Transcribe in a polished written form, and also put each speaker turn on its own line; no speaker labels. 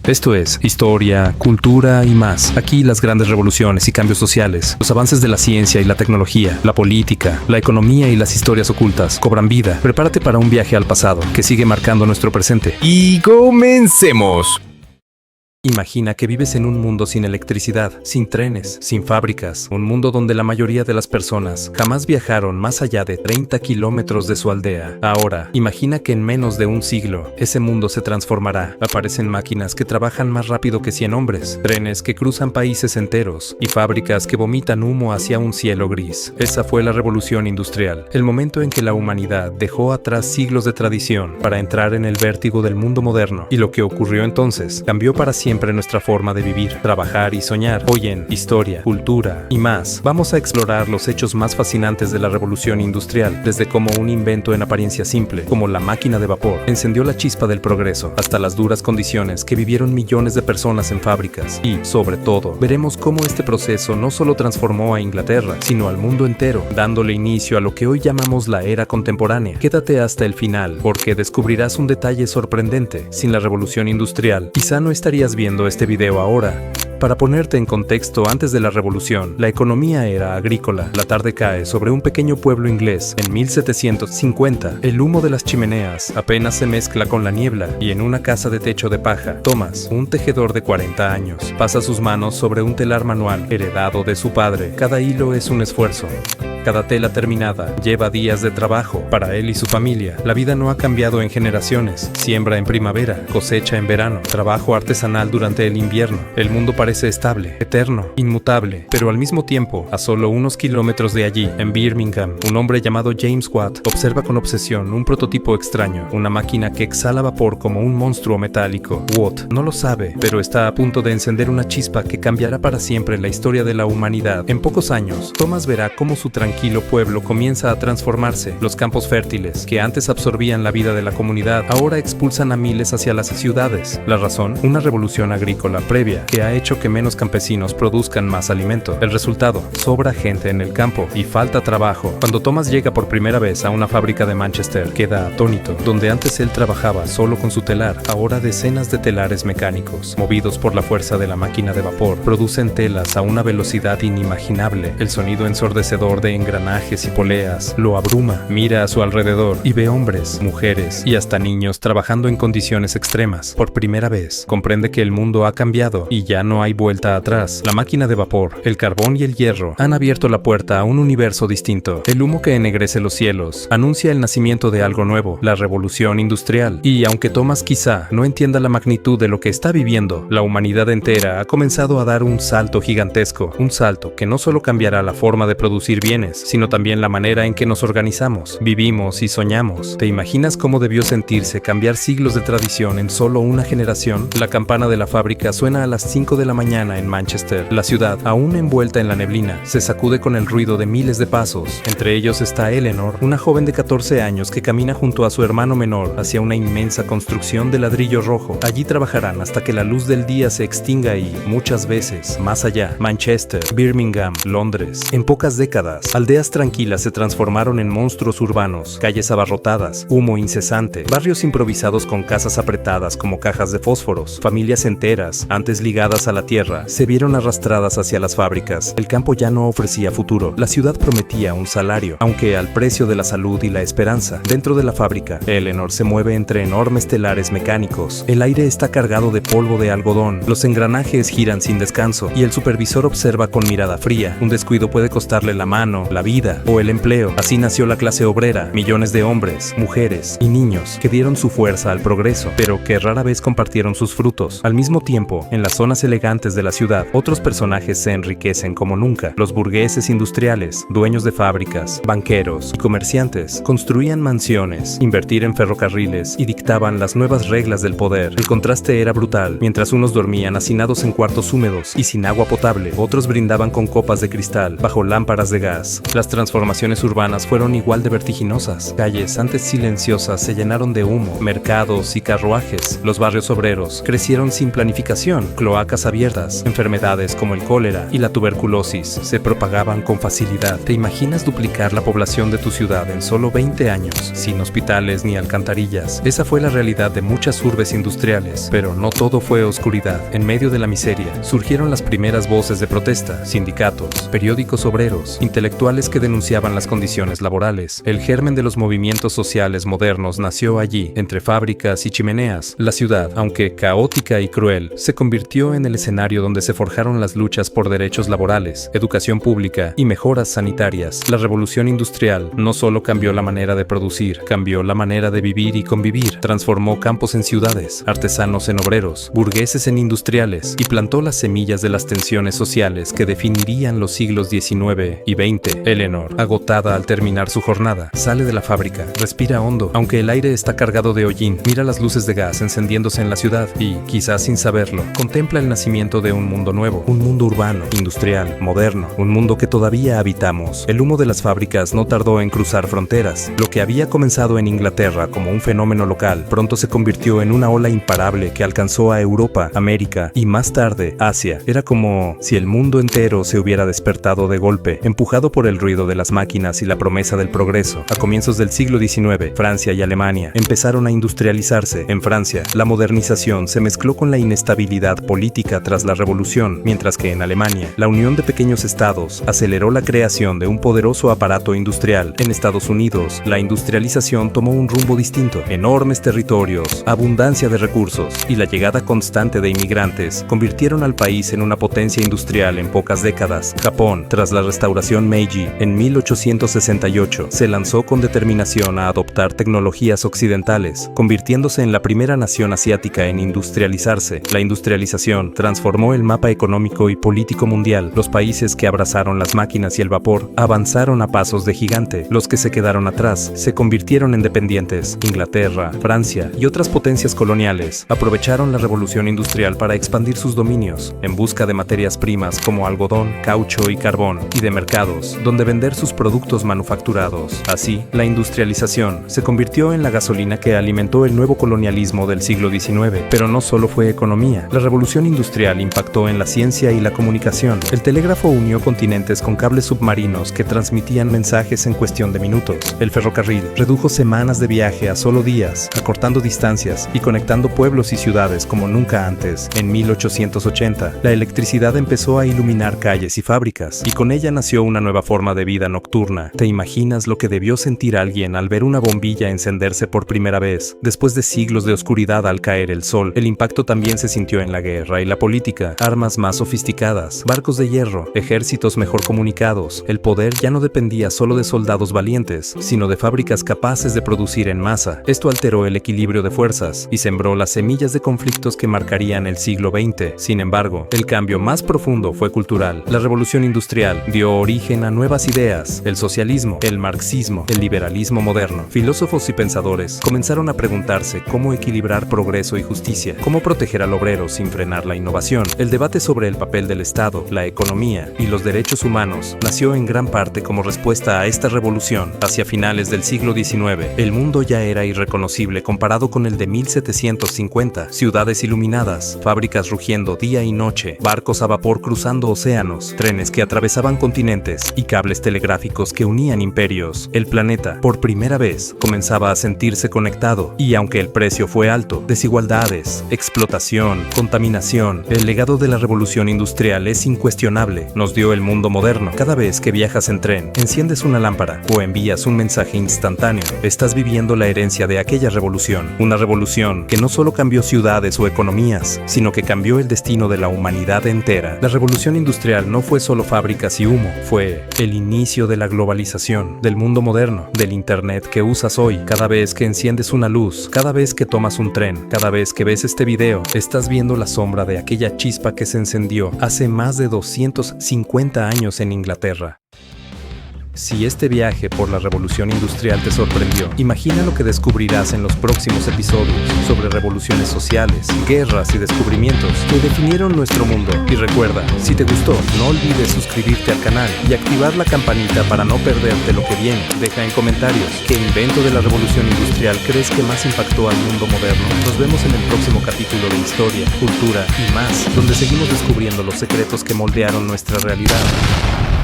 Esto es historia, cultura y más. Aquí las grandes revoluciones y cambios sociales, los avances de la ciencia y la tecnología, la política, la economía y las historias ocultas cobran vida. Prepárate para un viaje al pasado que sigue marcando nuestro presente.
Y comencemos.
Imagina que vives en un mundo sin electricidad, sin trenes, sin fábricas, un mundo donde la mayoría de las personas jamás viajaron más allá de 30 kilómetros de su aldea. Ahora, imagina que en menos de un siglo, ese mundo se transformará. Aparecen máquinas que trabajan más rápido que 100 hombres, trenes que cruzan países enteros y fábricas que vomitan humo hacia un cielo gris. Esa fue la revolución industrial, el momento en que la humanidad dejó atrás siglos de tradición para entrar en el vértigo del mundo moderno. Y lo que ocurrió entonces cambió para siempre nuestra forma de vivir, trabajar y soñar. Hoy en Historia, Cultura y más, vamos a explorar los hechos más fascinantes de la revolución industrial, desde cómo un invento en apariencia simple, como la máquina de vapor, encendió la chispa del progreso, hasta las duras condiciones que vivieron millones de personas en fábricas. Y, sobre todo, veremos cómo este proceso no solo transformó a Inglaterra, sino al mundo entero, dándole inicio a lo que hoy llamamos la era contemporánea. Quédate hasta el final, porque descubrirás un detalle sorprendente. Sin la revolución industrial, quizá no estarías viendo este video ahora. Para ponerte en contexto, antes de la revolución, la economía era agrícola. La tarde cae sobre un pequeño pueblo inglés. En 1750, el humo de las chimeneas apenas se mezcla con la niebla y en una casa de techo de paja, Thomas, un tejedor de 40 años, pasa sus manos sobre un telar manual heredado de su padre. Cada hilo es un esfuerzo. Cada tela terminada lleva días de trabajo. Para él y su familia, la vida no ha cambiado en generaciones. Siembra en primavera, cosecha en verano, trabajo artesanal durante el invierno. El mundo parece estable, eterno, inmutable, pero al mismo tiempo, a solo unos kilómetros de allí, en Birmingham, un hombre llamado James Watt observa con obsesión un prototipo extraño, una máquina que exhala vapor como un monstruo metálico. Watt no lo sabe, pero está a punto de encender una chispa que cambiará para siempre la historia de la humanidad. En pocos años, Thomas verá cómo su tranquilo pueblo comienza a transformarse. Los campos fértiles, que antes absorbían la vida de la comunidad, ahora expulsan a miles hacia las ciudades. La razón, una revolución agrícola previa que ha hecho que menos campesinos produzcan más alimento. El resultado, sobra gente en el campo y falta trabajo. Cuando Thomas llega por primera vez a una fábrica de Manchester, queda atónito. Donde antes él trabajaba solo con su telar, ahora decenas de telares mecánicos, movidos por la fuerza de la máquina de vapor, producen telas a una velocidad inimaginable. El sonido ensordecedor de engranajes y poleas lo abruma. Mira a su alrededor y ve hombres, mujeres y hasta niños trabajando en condiciones extremas. Por primera vez, comprende que el mundo ha cambiado y ya no hay vuelta atrás. La máquina de vapor, el carbón y el hierro han abierto la puerta a un universo distinto. El humo que ennegrece los cielos anuncia el nacimiento de algo nuevo, la revolución industrial. Y aunque Thomas quizá no entienda la magnitud de lo que está viviendo, la humanidad entera ha comenzado a dar un salto gigantesco, un salto que no solo cambiará la forma de producir bienes, sino también la manera en que nos organizamos, vivimos y soñamos. ¿Te imaginas cómo debió sentirse cambiar siglos de tradición en solo una generación? La campana de la fábrica suena a las 5 de la mañana en Manchester. La ciudad, aún envuelta en la neblina, se sacude con el ruido de miles de pasos. Entre ellos está Eleanor, una joven de 14 años que camina junto a su hermano menor hacia una inmensa construcción de ladrillo rojo. Allí trabajarán hasta que la luz del día se extinga y, muchas veces, más allá, Manchester, Birmingham, Londres. En pocas décadas, aldeas tranquilas se transformaron en monstruos urbanos, calles abarrotadas, humo incesante, barrios improvisados con casas apretadas como cajas de fósforos. Familias enteras, antes ligadas a la tierra, se vieron arrastradas hacia las fábricas. El campo ya no ofrecía futuro, la ciudad prometía un salario, aunque al precio de la salud y la esperanza. Dentro de la fábrica, Eleanor se mueve entre enormes telares mecánicos. El aire está cargado de polvo de algodón, los engranajes giran sin descanso y el supervisor observa con mirada fría. Un descuido puede costarle la mano, la vida o el empleo. Así nació la clase obrera, millones de hombres, mujeres y niños que dieron su fuerza al progreso, pero que rara vez compartieron sus frutos. Al mismo tiempo, en las zonas elegantes de la ciudad, otros personajes se enriquecen como nunca. Los burgueses industriales, dueños de fábricas, banqueros y comerciantes, construían mansiones, invertir en ferrocarriles y dictaban las nuevas reglas del poder. El contraste era brutal. Mientras unos dormían hacinados en cuartos húmedos y sin agua potable, otros brindaban con copas de cristal bajo lámparas de gas. Las transformaciones urbanas fueron igual de vertiginosas. Calles antes silenciosas se llenaron de humo, mercados y carruajes. Los barrios obreros crecieron sin planificación, cloacas abiertas, enfermedades como el cólera y la tuberculosis se propagaban con facilidad. ¿Te imaginas duplicar la población de tu ciudad en solo 20 años, sin hospitales ni alcantarillas? Esa fue la realidad de muchas urbes industriales, pero no todo fue oscuridad. En medio de la miseria, surgieron las primeras voces de protesta, sindicatos, periódicos obreros, intelectuales que denunciaban las condiciones laborales. El germen de los movimientos sociales modernos nació allí, entre fábricas y chimeneas. La ciudad, aunque caótica y cruel, se convirtió en el escenario donde se forjaron las luchas por derechos laborales, educación pública y mejoras sanitarias. La revolución industrial no solo cambió la manera de producir, cambió la manera de vivir y convivir. Transformó campos en ciudades, artesanos en obreros, burgueses en industriales y plantó las semillas de las tensiones sociales que definirían los siglos XIX y XX. Eleanor, agotada al terminar su jornada, sale de la fábrica, respira hondo. Aunque el aire está cargado de hollín, mira las luces de gas encendiéndose en la ciudad y, quizás sin saberlo, contempla el nacimiento de un mundo nuevo, un mundo urbano, industrial, moderno, un mundo que todavía habitamos. El humo de las fábricas no tardó en cruzar fronteras. Lo que había comenzado en Inglaterra como un fenómeno local, pronto se convirtió en una ola imparable que alcanzó a Europa, América y más tarde Asia. Era como si el mundo entero se hubiera despertado de golpe, empujado por el ruido de las máquinas y la promesa del progreso. A comienzos del siglo XIX, Francia y Alemania empezaron a industrializarse. En Francia, la modernización se mezcló con la inestabilidad política tras la revolución, mientras que en Alemania, la unión de pequeños estados aceleró la creación de un poderoso aparato industrial. En Estados Unidos, la industrialización tomó un rumbo distinto. Enormes territorios, abundancia de recursos y la llegada constante de inmigrantes convirtieron al país en una potencia industrial en pocas décadas. Japón, tras la restauración Meiji en 1868, se lanzó con determinación a adoptar tecnologías occidentales, convirtiéndose en la primera nación asiática en industrializarse. La industrialización transformó el mapa económico y político mundial. Los países que abrazaron las máquinas y el vapor avanzaron a pasos de gigante. Los que se quedaron atrás se convirtieron en dependientes. Inglaterra, Francia y otras potencias coloniales aprovecharon la revolución industrial para expandir sus dominios en busca de materias primas como algodón, caucho y carbón, y de mercados donde vender sus productos manufacturados. Así, la industrialización se convirtió en la gasolina que alimentó el nuevo colonialismo del siglo XIX. Pero no solo fue economía. La revolución industrial impactó en la ciencia y la comunicación. El telégrafo unió continentes con cables submarinos que transmitían mensajes en cuestión de minutos. El ferrocarril redujo semanas de viaje a solo días, acortando distancias y conectando pueblos y ciudades como nunca antes. En 1880, la electricidad empezó a iluminar calles y fábricas, y con ella nació una nueva forma de vida nocturna. ¿Te imaginas lo que debió sentir alguien al ver una bombilla encenderse por primera vez, después de siglos de oscuridad al caer el sol? El impacto también se sintió en la guerra y la política. Armas más sofisticadas, barcos de hierro, ejércitos mejor comunicados. El poder ya no dependía solo de soldados valientes, sino de fábricas capaces de producir en masa. Esto alteró el equilibrio de fuerzas y sembró las semillas de conflictos que marcarían el siglo XX. Sin embargo, el cambio más profundo fue cultural. La revolución industrial dio origen a nuevas ideas: el socialismo, el marxismo, el liberalismo moderno. Filósofos y pensadores comenzaron a preguntarse cómo equilibrar progreso y justicia, cómo proteger al obrero sin frenar la innovación. El debate sobre el papel del Estado, la economía y los derechos humanos nació en gran parte como respuesta a esta revolución. Hacia finales del siglo XIX, el mundo ya era irreconocible comparado con el de 1750. Ciudades iluminadas, fábricas rugiendo día y noche, barcos a vapor cruzando océanos, trenes que atravesaban continentes y cables telegráficos que unían imperios. El planeta, por primera vez, comenzaba a sentirse conectado, y aunque el precio fue alto, desigualdades, explotación, contaminación, el legado de la revolución industrial es incuestionable. Nos dio el mundo moderno. Cada vez que viajas en tren, enciendes una lámpara o envías un mensaje instantáneo, estás viviendo la herencia de aquella revolución. Una revolución que no solo cambió ciudades o economías, sino que cambió el destino de la humanidad entera. La revolución industrial no fue solo fábricas y humo, fue el inicio de la globalización, del mundo moderno, del internet que usas hoy. Cada vez que enciendes una luz, cada vez que tomas un tren, cada vez que ves este video, estás viendo la sombra de aquella chispa que se encendió hace más de 250 años en Inglaterra. Si este viaje por la revolución industrial te sorprendió, imagina lo que descubrirás en los próximos episodios sobre revoluciones sociales, guerras y descubrimientos que definieron nuestro mundo. Y recuerda, si te gustó, no olvides suscribirte al canal y activar la campanita para no perderte lo que viene. Deja en comentarios qué invento de la revolución industrial crees que más impactó al mundo moderno. Nos vemos en el próximo capítulo de historia, cultura y más, donde seguimos descubriendo los secretos que moldearon nuestra realidad.